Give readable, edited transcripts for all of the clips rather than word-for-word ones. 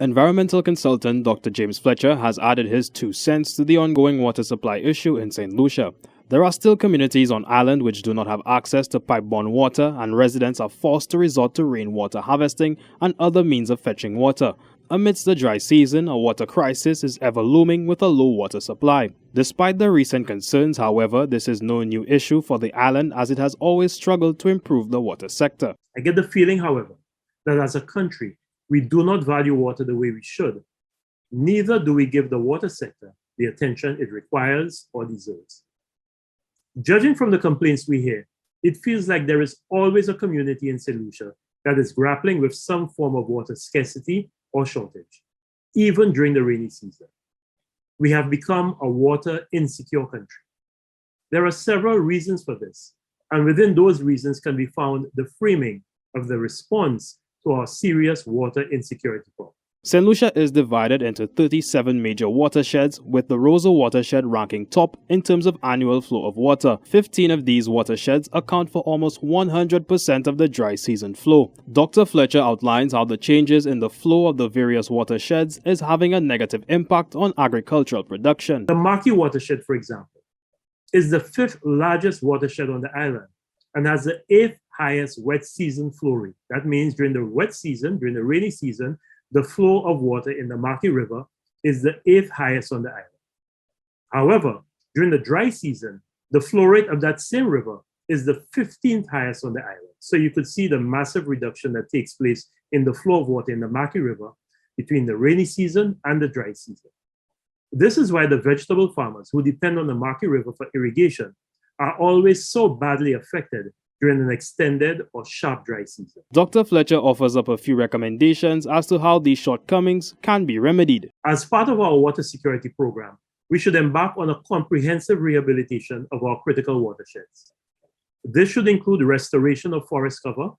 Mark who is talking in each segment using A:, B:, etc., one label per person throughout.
A: Environmental consultant Dr. James Fletcher has added his 2 cents to the ongoing water supply issue in St. Lucia. There are still communities on island which do not have access to pipe-borne water, and residents are forced to resort to rainwater harvesting and other means of fetching water. Amidst the dry season, a water crisis is ever looming with a low water supply. Despite the recent concerns, however, this is no new issue for the island, as it has always struggled to improve the water sector.
B: I get the feeling, however, that as a country, we do not value water the way we should. Neither do we give the water sector the attention it requires or deserves. Judging from the complaints we hear, it feels like there is always a community in St. Lucia that is grappling with some form of water scarcity or shortage, even during the rainy season. We have become a water insecure country. There are several reasons for this, and within those reasons can be found the framing of the response to our serious water insecurity problem.
A: St. Lucia is divided into 37 major watersheds, with the Rosa watershed ranking top in terms of annual flow of water. 15 of these watersheds account for almost 100% of the dry season flow. Dr. Fletcher outlines how the changes in the flow of the various watersheds is having a negative impact on agricultural production.
B: The Marquis watershed, for example, is the 5th largest watershed on the island and has the 8th highest wet season flow rate. That means during the wet season, during the rainy season, the flow of water in the Marquis River is the 8th highest on the island. However, during the dry season, the flow rate of that same river is the 15th highest on the island. So you could see the massive reduction that takes place in the flow of water in the Marquis River between the rainy season and the dry season. This is why the vegetable farmers who depend on the Marquis River for irrigation are always so badly affected during an extended or sharp dry season.
A: Dr. Fletcher offers up a few recommendations as to how these shortcomings can be remedied.
B: As part of our water security program, we should embark on a comprehensive rehabilitation of our critical watersheds. This should include restoration of forest cover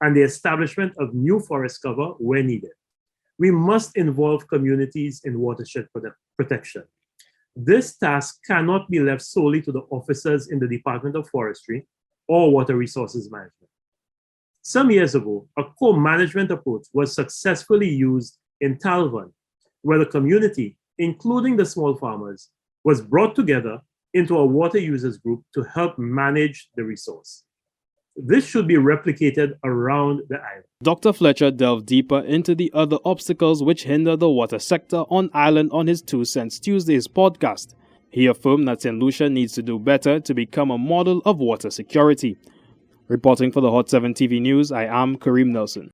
B: and the establishment of new forest cover where needed. We must involve communities in watershed protection. This task cannot be left solely to the officers in the Department of Forestry or Water Resources Management. Some years ago, a co-management approach was successfully used in Talvan, where the community, including the small farmers, was brought together into a water users group to help manage the resource. This should be replicated around the island.
A: Dr. Fletcher delved deeper into the other obstacles which hinder the water sector on island on his 2 Cents Tuesdays podcast. He affirmed that St. Lucia needs to do better to become a model of water security. Reporting for the Hot 7 TV News, I am Kareem Nelson.